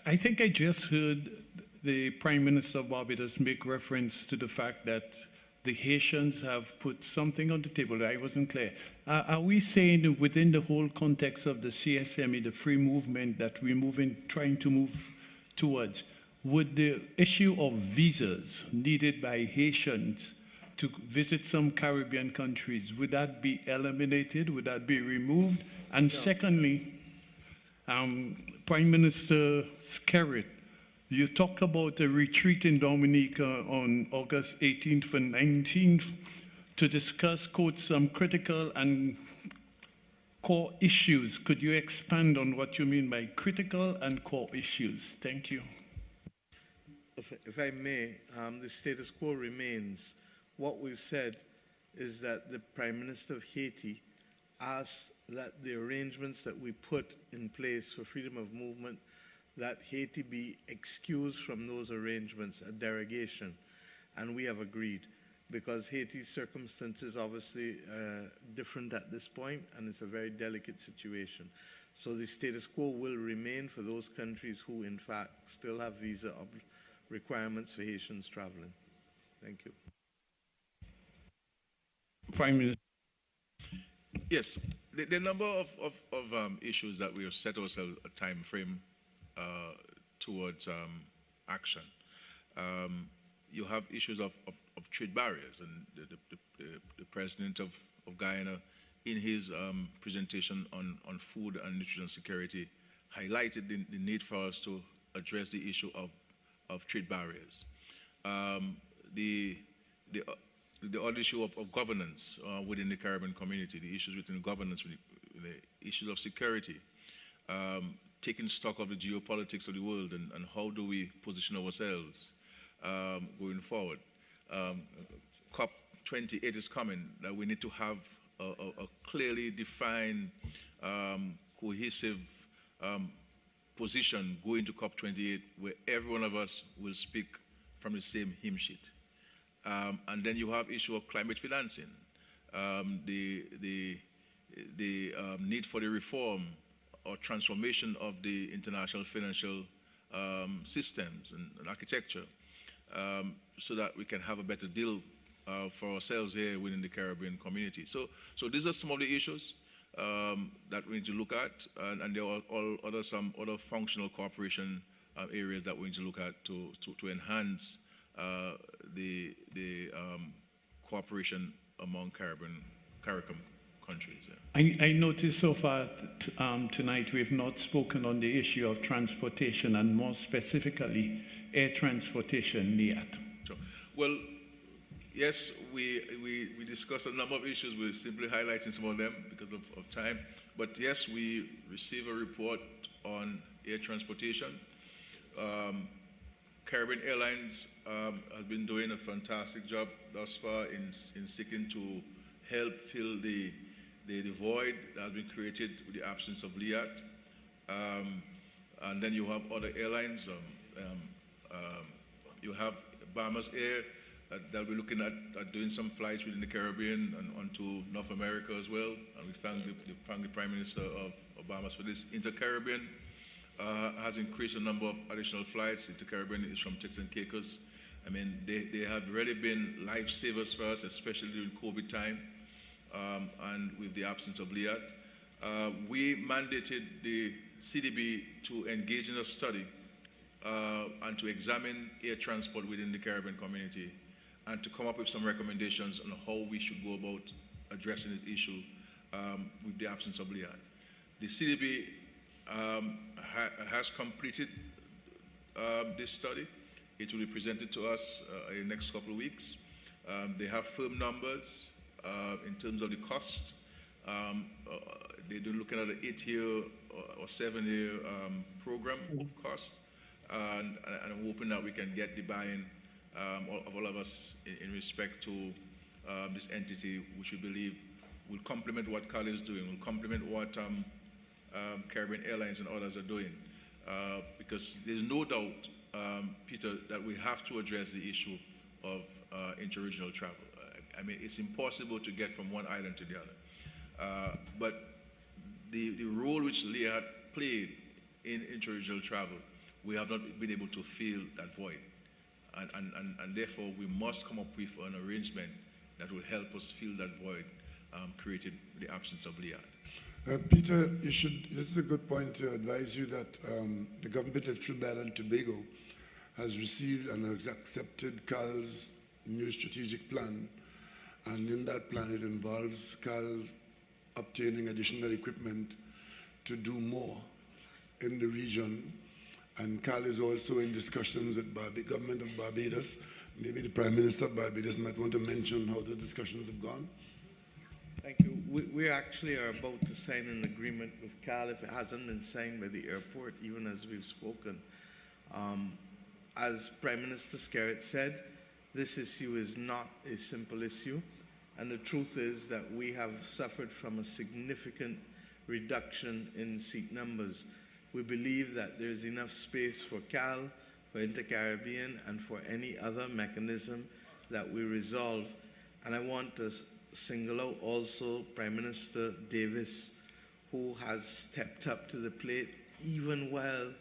I think I just heard the Prime Minister of Barbados make reference to the fact that the Haitians have put something on the table that I wasn't clear. Are we saying within the whole context of the CSME, the free movement that we're trying to move towards, would the issue of visas needed by Haitians to visit some Caribbean countries, would that be eliminated? Would that be removed? And secondly, Prime Minister Skerrit, you talked about a retreat in Dominica on August 18th and 19th to discuss, quote, some critical and core issues. Could you expand on what you mean by critical and core issues? Thank you. If I may, the status quo remains. What we've said is that the Prime Minister of Haiti asked that the arrangements that we put in place for freedom of movement, that Haiti be excused from those arrangements, a derogation. And we have agreed, because Haiti's circumstances obviously different at this point, and it's a very delicate situation. So the status quo will remain for those countries who, in fact, still have visa requirements for Haitians traveling. Thank you. Prime Minister. Yes, the number of issues that we have set ourselves a time frame towards action. You have issues of trade barriers, and the president of Guyana, in his presentation on food and nutrition security, highlighted the need for us to address the issue of trade barriers. The other issue of governance within the Caribbean community, the issues within governance, the issues of security, taking stock of the geopolitics of the world and how do we position ourselves going forward. COP28 is coming, that we need to have a clearly defined, cohesive position going to COP28 where every one of us will speak from the same hymn sheet. And then you have issue of climate financing, the need for the reform or transformation of the international financial systems and architecture, so that we can have a better deal for ourselves here within the Caribbean community. So these are some of the issues that we need to look at, and there are some other functional cooperation areas that we need to look at to enhance the cooperation among CARICOM countries. Yeah. I noticed so far tonight we've not spoken on the issue of transportation, and more specifically air transportation yet. Sure. Well, yes, we discussed a number of issues. We're simply highlighting some of them because of time. But yes, we received a report on air transportation. Caribbean Airlines has been doing a fantastic job thus far in seeking to help fill the void that has been created with the absence of LIAT. And then you have other airlines. You have Bahamas Air that we're looking at doing some flights within the Caribbean and onto North America as well. And we thank the Prime Minister of Bahamas for this. Inter-Caribbean has increased the number of additional flights. Inter-Caribbean is from Turks and Caicos. I mean, they have really been lifesavers for us, especially during COVID time and with the absence of LIAT. We mandated the CDB to engage in a study and to examine air transport within the Caribbean community and to come up with some recommendations on how we should go about addressing this issue with the absence of LIAT. The CDB has completed this study. It will be presented to us in the next couple of weeks. They have firm numbers in terms of the cost. They're looking at an 8-year or 7-year program cost. And I'm hoping that we can get the buy-in of all of us in respect to this entity, which we believe will complement what CARICOM is doing, will complement what Caribbean Airlines and others are doing. Because there's no doubt, Peter, that we have to address the issue of interregional travel. I mean, it's impossible to get from one island to the other. But the role which LIAT played in interregional travel, we have not been able to fill that void. And therefore we must come up with an arrangement that will help us fill that void created with the absence of LIAD. Peter, this is a good point to advise you that the government of Trinidad and Tobago has received and has accepted CAL's new strategic plan, and in that plan it involves CAL obtaining additional equipment to do more in the region, and CAL is also in discussions with the government of Barbados. Maybe the Prime Minister of Barbados might want to mention how the discussions have gone. Thank you. We actually are about to sign an agreement with CAL if it hasn't been signed by the airport, even as we've spoken. As Prime Minister Skerritt said, this issue is not a simple issue, and the truth is that we have suffered from a significant reduction in seat numbers. We believe that there's enough space for CAL, for Inter-Caribbean, and for any other mechanism that we resolve. And I want to single out also Prime Minister Davis, who has stepped up to the plate even while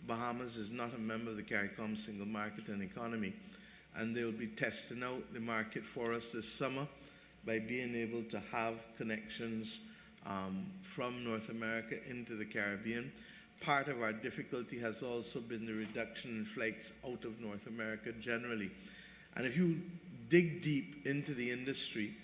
Bahamas is not a member of the CARICOM single market and economy. And they'll be testing out the market for us this summer by being able to have connections from North America into the Caribbean. Part of our difficulty has also been the reduction in flights out of North America generally. And if you dig deep into the industry,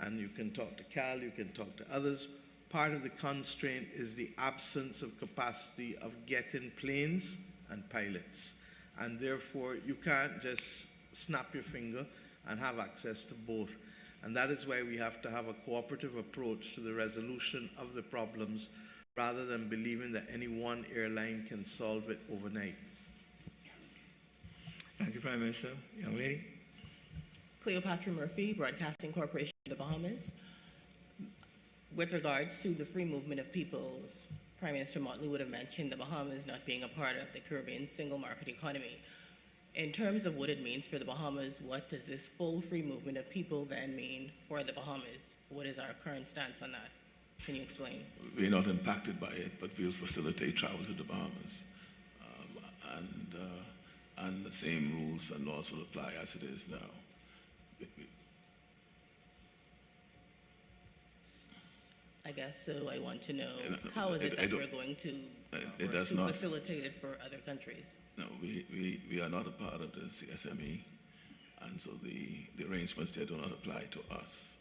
and you can talk to CAL, you can talk to others, part of the constraint is the absence of capacity of getting planes and pilots. And therefore, you can't just snap your finger and have access to both. And that is why we have to have a cooperative approach to the resolution of the problems, rather than believing that any one airline can solve it overnight. Thank you, Prime Minister. Young lady. Cleopatra Murphy, Broadcasting Corporation of the Bahamas. With regards to the free movement of people, Prime Minister Motley would have mentioned the Bahamas not being a part of the Caribbean single market economy. In terms of what it means for the Bahamas, what does this full free movement of people then mean for the Bahamas? What is our current stance on that? Can you explain? We're not impacted by it, but we'll facilitate travel to the Bahamas. And the same rules and laws will apply as it is now. I guess so. I want to know, how is it that we're going to facilitate it for other countries? No, we are not a part of the CSME, and so the arrangements there do not apply to us.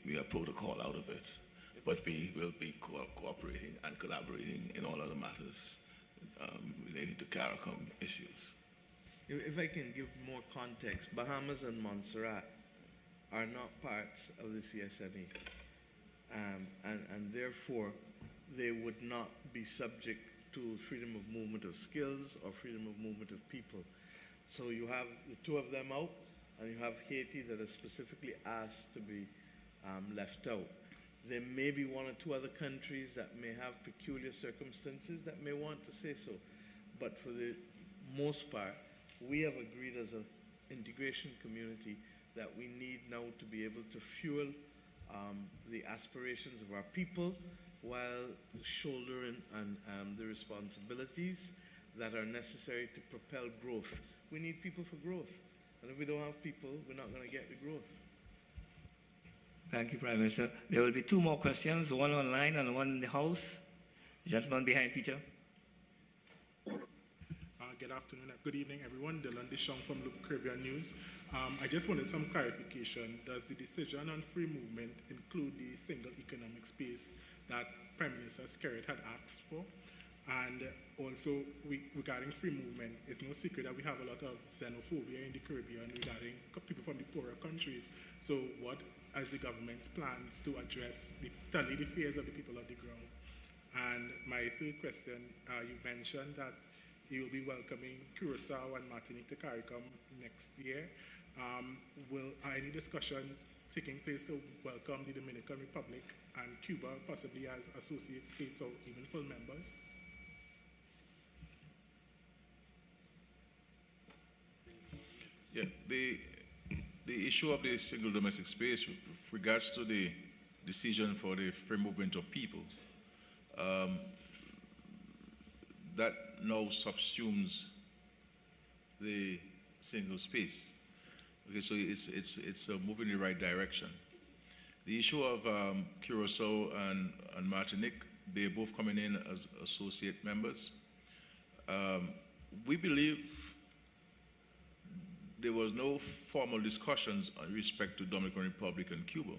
We are protocol out of it, but we will be cooperating and collaborating in all other matters relating to CARICOM issues. If I can give more context, Bahamas and Montserrat are not parts of the CSME, and therefore they would not be subject to freedom of movement of skills or freedom of movement of people. So you have the two of them out, and you have Haiti that is specifically asked to be left out. There may be one or two other countries that may have peculiar circumstances that may want to say so, but for the most part, we have agreed as an integration community that we need now to be able to fuel the aspirations of our people while shouldering the responsibilities that are necessary to propel growth. We need people for growth, and if we don't have people, we're not going to get the growth. Thank you, Prime Minister. There will be two more questions, one online and one in the House. The gentleman behind Peter. Good afternoon, good evening, everyone. Dylan Deschamps from Loop Caribbean News. I just wanted some clarification. Does the decision on free movement include the single economic space that Prime Minister Skerritt had asked for? And also, regarding free movement, it's no secret that we have a lot of xenophobia in the Caribbean regarding people from the poorer countries. So what are the government's plans to address the fears of the people on the ground? And my third question, you mentioned that you will be welcoming Curacao and Martinique to CARICOM next year. Are any discussions taking place to welcome the Dominican Republic and Cuba, possibly as associate states or even full members? Yeah, the issue of the single domestic space with regards to the decision for the free movement of people, that now subsumes the single space. Okay, so it's moving in the right direction. The issue of Curacao and Martinique, they're both coming in as associate members. We believe there was no formal discussions in respect to Dominican Republic and Cuba,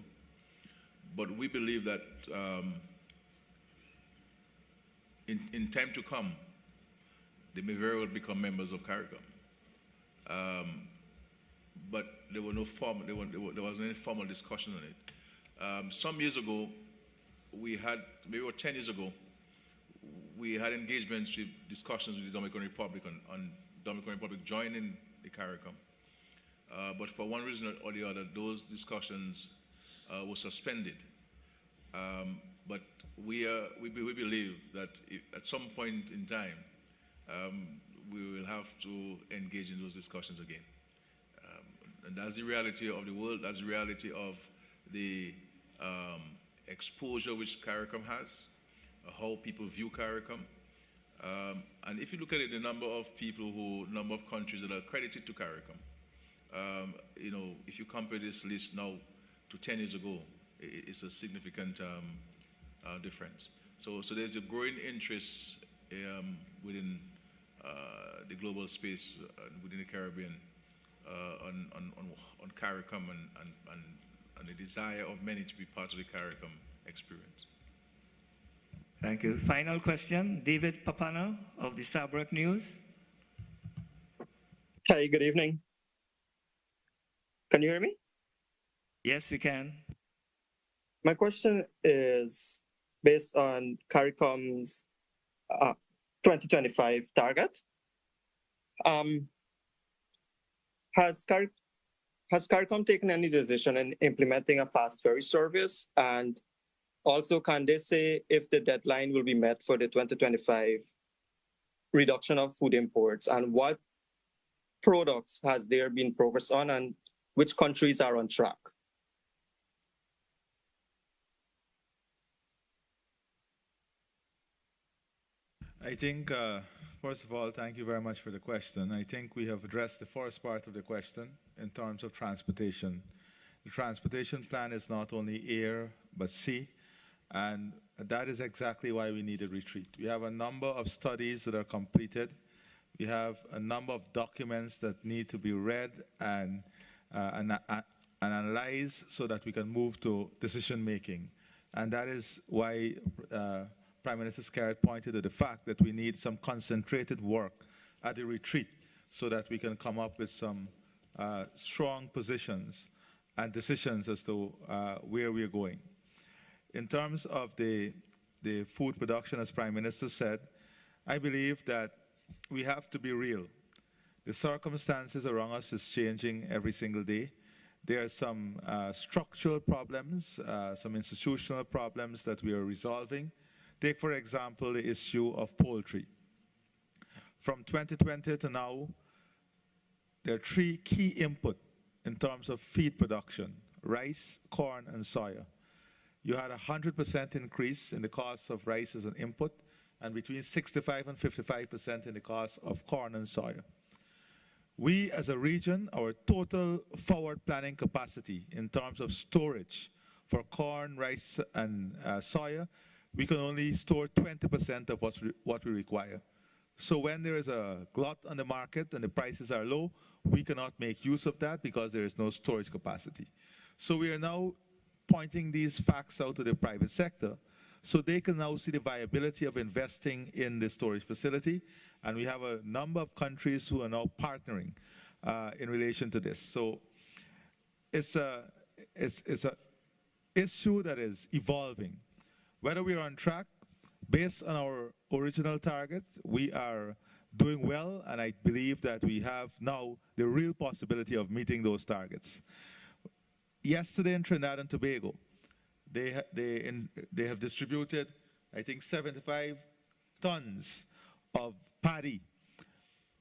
but we believe that in time to come, they may very well become members of CARICOM. But there was no formal discussion on it. Some years ago, maybe 10 years ago, we had engagements with discussions with the Dominican Republic on Dominican Republic joining the CARICOM. But for one reason or the other, those discussions were suspended. But we believe that at some point in time, we will have to engage in those discussions again. And that's the reality of the world, that's the reality of the exposure which CARICOM has, how people view CARICOM. And if you look at it, the number of countries that are accredited to CARICOM, if you compare this list now to 10 years ago, it's a significant difference. So there's a growing interest within the global space, within the Caribbean, on CARICOM and the desire of many to be part of the CARICOM experience. Thank you. Final question, David Papano of the Sabrok News. Hi, good evening. Can you hear me? Yes, we can. My question is based on CARICOM's 2025 target. Has CARICOM taken any decision in implementing a fast ferry service? And also, can they say if the deadline will be met for the 2025 reduction of food imports? And what products has there been progress on, and which countries are on track? I think, first of all, thank you very much for the question. I think we have addressed the first part of the question in terms of transportation. The transportation plan is not only air, but sea, and that is exactly why we need a retreat. We have a number of studies that are completed. We have a number of documents that need to be read and analyzed so that we can move to decision making. And that is why Prime Minister Scarrett pointed to the fact that we need some concentrated work at the retreat so that we can come up with some strong positions and decisions as to where we're going. In terms of the food production, as Prime Minister said, I believe that we have to be real. The circumstances around us is changing every single day. There are some structural problems, some institutional problems that we are resolving. Take, for example, the issue of poultry. From 2020 to now, there are three key inputs in terms of feed production: rice, corn, and soya. You had a 100% increase in the cost of rice as an input, and between 65 and 55% in the cost of corn and soya. We, as a region, our total forward planning capacity in terms of storage for corn, rice, and soya, we can only store 20% of what we require. So when there is a glut on the market and the prices are low, we cannot make use of that because there is no storage capacity. So we are now pointing these facts out to the private sector so they can now see the viability of investing in the storage facility. And we have a number of countries who are now partnering in relation to this. So it's a issue that is evolving. Whether we are on track, based on our original targets, we are doing well, and I believe that we have now the real possibility of meeting those targets. Yesterday in Trinidad and Tobago, they have distributed, I think, 75 tons of paddy,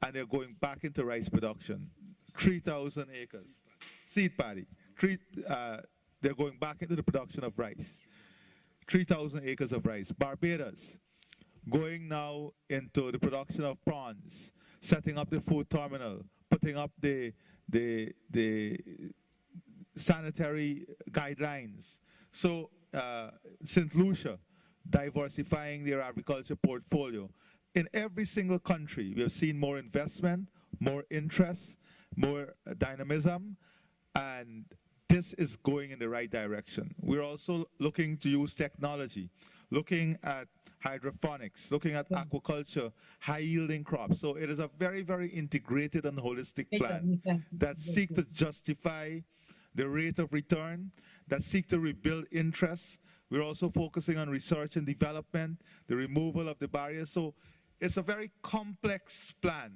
and they're going back into rice production. 3,000 acres. Seed paddy. They're going back into the production of rice. 3,000 acres of rice. Barbados, going now into the production of prawns, setting up the food terminal, putting up the sanitary guidelines. So St. Lucia, diversifying their agriculture portfolio. In every single country, we have seen more investment, more interest, more dynamism, and this is going in the right direction. We're also looking to use technology, looking at hydroponics, looking at aquaculture, high-yielding crops. So it is a very, very integrated and holistic plan that seeks to justify the rate of return, that seeks to rebuild interest. We're also focusing on research and development, the removal of the barriers. So it's a very complex plan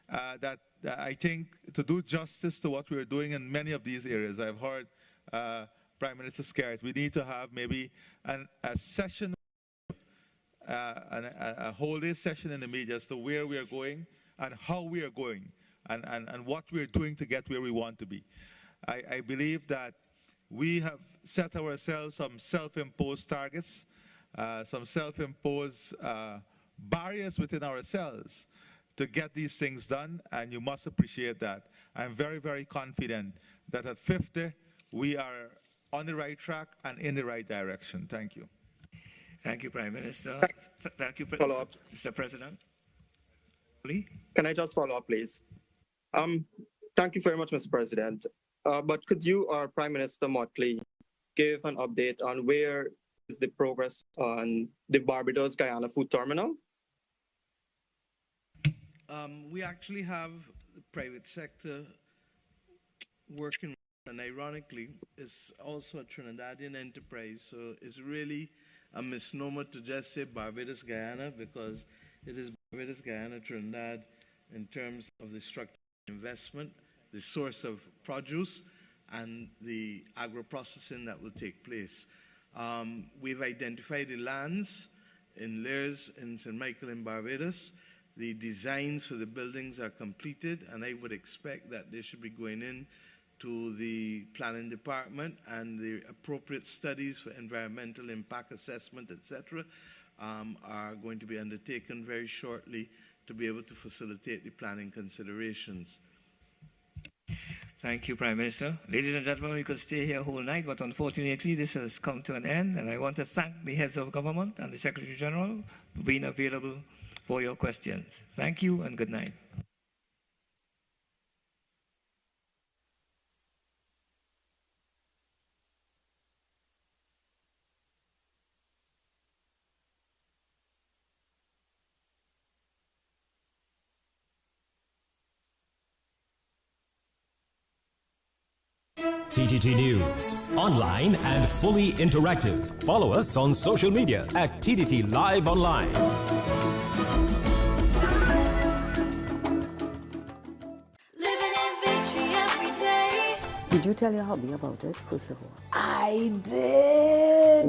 that I think, to do justice to what we're doing in many of these areas. I've heard Prime Minister Skerritt, we need to have maybe a session, a whole day session in the media as to where we are going and how we are going and what we're doing to get where we want to be. I believe that we have set ourselves some self-imposed targets, some self-imposed barriers within ourselves to get these things done, and you must appreciate that. I'm very, very confident that at 50, we are on the right track and in the right direction. Thank you. Thank you, Prime Minister. Thank you, Mr. President. Can I just follow up, please? Thank you very much, Mr. President. But could you or Prime Minister Motley give an update on where is the progress on the Barbados-Guyana food terminal? We actually have the private sector working, and ironically, it's also a Trinidadian enterprise, so it's really a misnomer to just say Barbados-Guyana, because it is Barbados-Guyana, Trinidad, in terms of the structure of investment, the source of produce, and the agro-processing that will take place. We've identified the lands in Liers in St. Michael in Barbados. The designs for the buildings are completed, and I would expect that they should be going in to the planning department, and the appropriate studies for environmental impact assessment, etc., are going to be undertaken very shortly to be able to facilitate the planning considerations. Thank you, Prime Minister. Ladies and gentlemen, we could stay here whole night, but unfortunately this has come to an end, and I want to thank the heads of government and the Secretary General for being available for your questions. Thank you and good night. TTT News, online and fully interactive. Follow us on social media at TTT Live Online. Living in victory every day. Did you tell your hubby about it, first of all? I did.